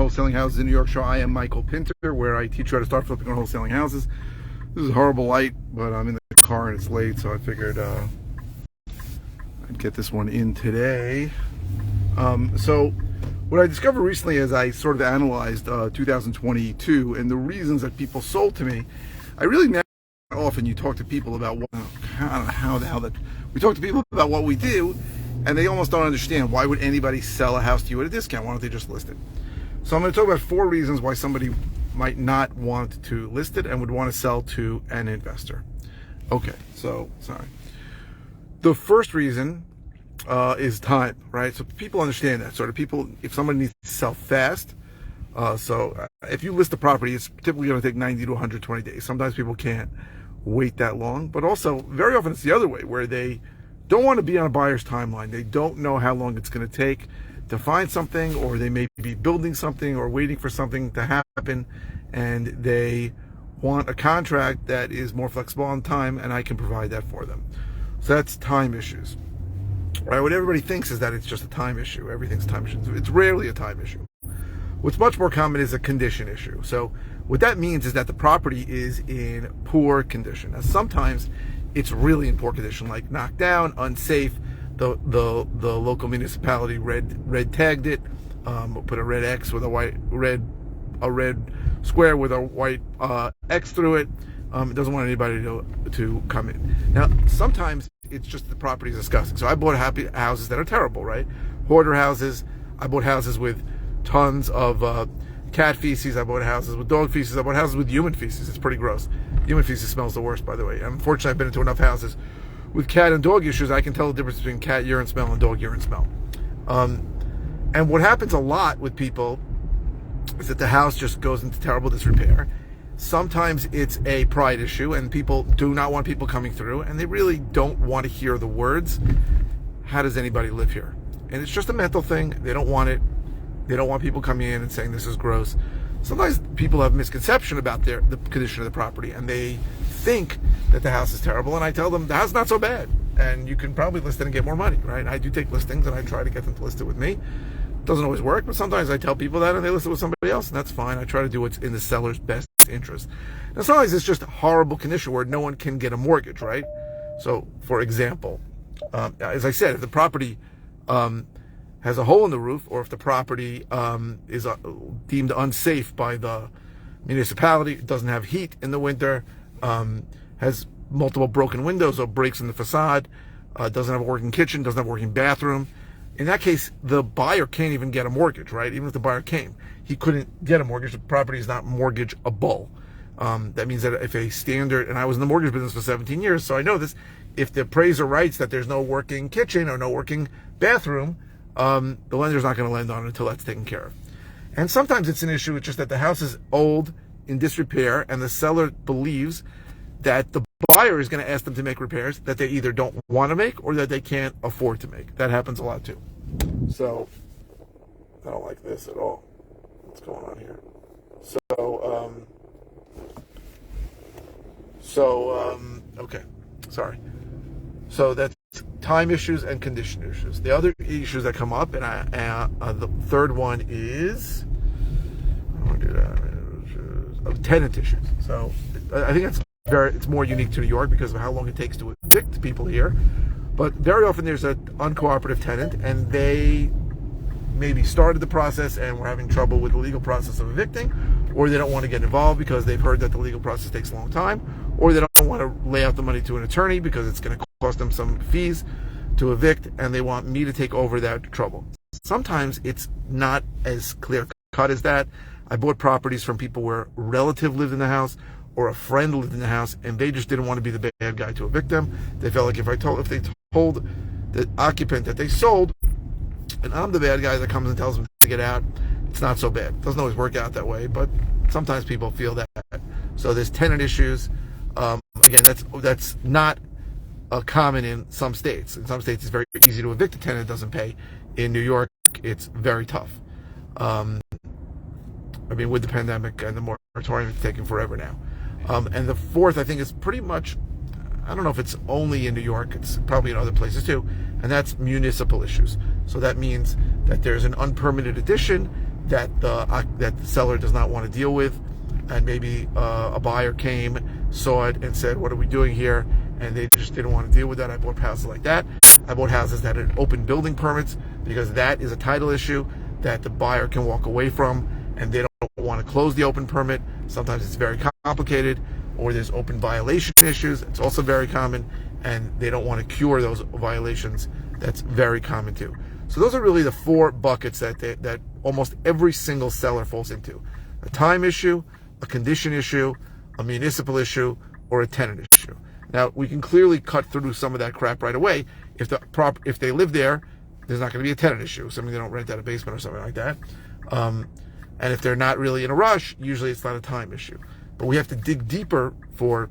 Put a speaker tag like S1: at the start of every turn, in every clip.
S1: Wholesaling Houses in New York show. I am Michael Pinter, where I teach you how to start flipping on wholesaling houses. This is a horrible light, but I'm in the car and it's late, so I figured I'd get this one in today. So what I discovered recently as I sort of analyzed 2022 and the reasons that people sold to me, I really never often you talk to people about what, I don't know how the hell that we talk to people about what we do, and they almost don't understand why would anybody sell a house to you at a discount. Why don't they just list it? So I'm going to talk about 4 reasons why somebody might not want to list it and would want to sell to an investor. Okay, so sorry. The first reason is time, right? So people understand that. Sort of people, if somebody needs to sell fast, if you list a property, it's typically going to take 90 to 120 days. Sometimes people can't wait that long, but also very often it's the other way, where they don't want to be on a buyer's timeline. They don't know how long it's going to take to find something, or they may be building something or waiting for something to happen, and they want a contract that is more flexible on time, and I can provide that for them. So that's time issues. Right? What everybody thinks is that it's just a time issue. Everything's a time issue. It's rarely a time issue. What's much more common is a condition issue. So what that means is that the property is in poor condition. Now, sometimes it's really in poor condition, like knocked down, unsafe. The local municipality red tagged it, put a red X with a red square with a white X through it. It doesn't want anybody to come in. Now, sometimes it's just the property is disgusting. So I bought houses that are terrible, right? Hoarder houses. I bought houses with tons of cat feces. I bought houses with dog feces. I bought houses with human feces. It's pretty gross. Human feces smells the worst, by the way. Unfortunately, I've been into enough houses with cat and dog issues. I can tell the difference between cat urine smell and dog urine smell. And what happens a lot with people is that the house just goes into terrible disrepair. Sometimes it's a pride issue, and people do not want people coming through, and they really don't want to hear the words, how does anybody live here? And it's just a mental thing. They don't want it. They don't want people coming in and saying this is gross. Sometimes people have misconception about the condition of the property, and they think that the house is terrible, and I tell them the house is not so bad, and you can probably list it and get more money, right? I do take listings, and I try to get them to list it with me. Doesn't always work, but sometimes I tell people that and they list it with somebody else, and that's fine. I try to do what's in the seller's best interest. Now, sometimes it's just a horrible condition where no one can get a mortgage, right? So, for example, as I said, if the property has a hole in the roof, or if the property is deemed unsafe by the municipality, it doesn't have heat in the winter, has multiple broken windows or breaks in the facade, doesn't have a working kitchen, doesn't have a working bathroom. In that case, the buyer can't even get a mortgage, right? Even if the buyer came, he couldn't get a mortgage. The property is not mortgageable. That means that if a standard, and I was in the mortgage business for 17 years, so I know this, if the appraiser writes that there's no working kitchen or no working bathroom, the lender's not going to lend on it until that's taken care of. And sometimes it's an issue, it's just that the house is old, in disrepair, and the seller believes that the buyer is going to ask them to make repairs that they either don't want to make or that they can't afford to make. That happens a lot too. So I don't like this at all. What's going on here? Okay, sorry. So that's time issues and condition issues. The other issues that come up, and the third one is, I want to do that, tenant issues. So I think it's more unique to New York because of how long it takes to evict people here. But very often there's an uncooperative tenant, and they maybe started the process and we're having trouble with the legal process of evicting, or they don't want to get involved because they've heard that the legal process takes a long time, or they don't want to lay out the money to an attorney because it's going to cost them some fees to evict, and they want me to take over that trouble. Sometimes it's not as clear cut as that. I bought properties from people where a relative lived in the house or a friend lived in the house, and they just didn't want to be the bad guy to evict them. They felt like if they told the occupant that they sold, and I'm the bad guy that comes and tells them to get out, it's not so bad. It doesn't always work out that way, but sometimes people feel that. So there's tenant issues. Again, that's not common in some states. In some states, it's very easy to evict a tenant that doesn't pay. In New York, it's very tough. With the pandemic and the moratorium, it's taking forever now. And the fourth, I think, is pretty much, I don't know if it's only in New York, it's probably in other places too, and that's municipal issues. So that means that there's an unpermitted addition that the seller does not want to deal with, and maybe a buyer came, saw it, and said, "What are we doing here?" And they just didn't want to deal with that. I bought houses like that. I bought houses that had open building permits, because that is a title issue that the buyer can walk away from, and they don't want to close the open permit. Sometimes it's very complicated, or there's open violation issues. It's also very common, and they don't want to cure those violations. That's very common too. So those are really the 4 buckets that almost every single seller falls into: a time issue, a condition issue, a municipal issue, or a tenant issue. Now, we can clearly cut through some of that crap right away. If they live there, there's not going to be a tenant issue. Something they don't rent out a basement or something like that. And if they're not really in a rush, usually it's not a time issue. But we have to dig deeper for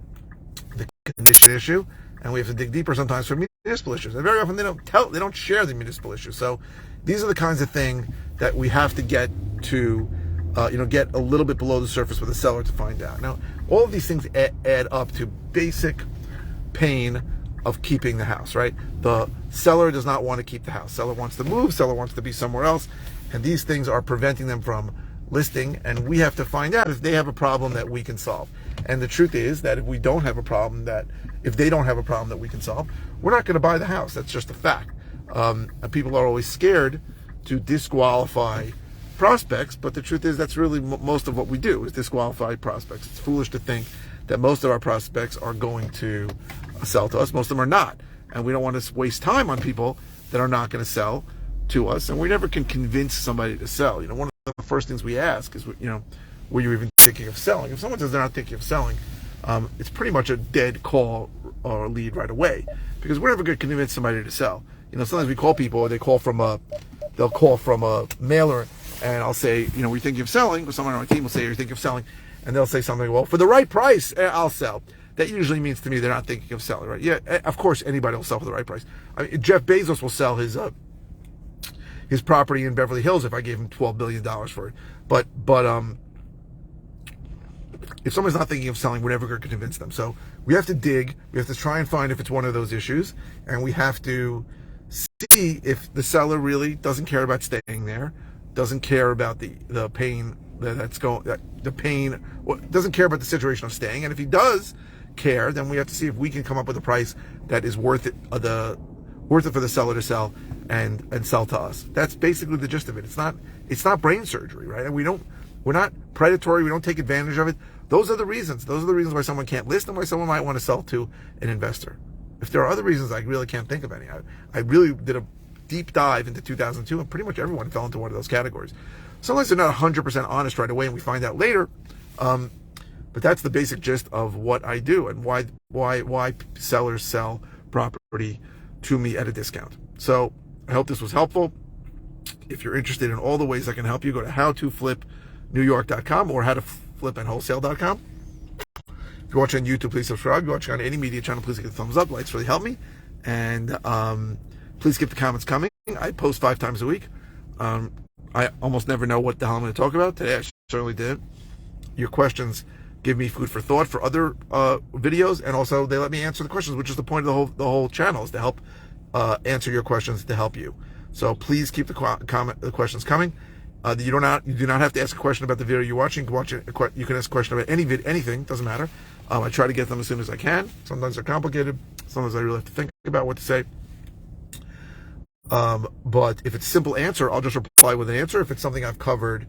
S1: the condition issue, and we have to dig deeper sometimes for municipal issues. And very often they don't share the municipal issue. So these are the kinds of things that we have to get to, get a little bit below the surface with the seller to find out. Now, all of these things add up to basic pain of keeping the house, right? The seller does not want to keep the house. Seller wants to move. Seller wants to be somewhere else. And these things are preventing them from listing. And we have to find out if they have a problem that we can solve. And the truth is that if they don't have a problem that we can solve, we're not going to buy the house. That's just a fact. And people are always scared to disqualify prospects, but the truth is that's really most of what we do, is disqualify prospects. It's foolish to think that most of our prospects are going to sell to us. Most of them are not, and we don't want to waste time on people that are not going to sell to us, and we never can convince somebody to sell. One of the first things we ask is, were you even thinking of selling? If someone says they're not thinking of selling, it's pretty much a dead call or lead right away, because we're never going to convince somebody to sell. Sometimes we call people, or they'll call from a mailer, and I'll say, we're thinking of selling, or someone on our team will say, you're thinking of selling, and they'll say something, well, for the right price, I'll sell. That usually means to me they're not thinking of selling, right? Yeah, of course anybody will sell for the right price. I mean, Jeff Bezos will sell his property in Beverly Hills if I gave him $12 billion for it. But if someone's not thinking of selling, we're never going to convince them. So we have to dig. We have to try and find if it's one of those issues, and we have to see if the seller really doesn't care about staying there, doesn't care about the pain doesn't care about the situation of staying. And if he does care, then we have to see if we can come up with a price that is worth it for the seller to sell and sell to us. That's basically the gist of it. It's not brain surgery, right? And we're not predatory. We don't take advantage of it. Those are the reasons. Those are the reasons why someone can't list and why someone might want to sell to an investor. If there are other reasons, I really can't think of any. I really did a deep dive into 2002, and pretty much everyone fell into one of those categories. Sometimes they're not 100% honest right away, and we find out later. But that's the basic gist of what I do and why sellers sell property to me at a discount. So I hope this was helpful. If you're interested in all the ways I can help you, go to howtoflipnewyork.com or howtoflipandwholesale.com. If you're watching on YouTube, please subscribe. If you're watching on any media channel, please give a thumbs up. Likes really help me. And please keep the comments coming. I post 5 times a week. I almost never know what the hell I'm going to talk about. Today I certainly did. Your questions give me food for thought for other videos, and also they let me answer the questions, which is the point of the whole channel, is to help answer your questions, to help you. So please keep the questions coming. You do not have to ask a question about the video you're watching. You can ask a question about anything. Doesn't matter. I try to get them as soon as I can. Sometimes they're complicated. Sometimes I really have to think about what to say. But if it's a simple answer, I'll just reply with an answer. If it's something I've covered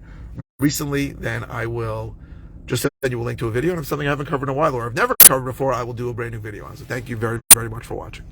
S1: recently, then I will just send you a link to a video. And if it's something I haven't covered in a while or I've never covered before, I will do a brand new video on it. So thank you very, very much for watching.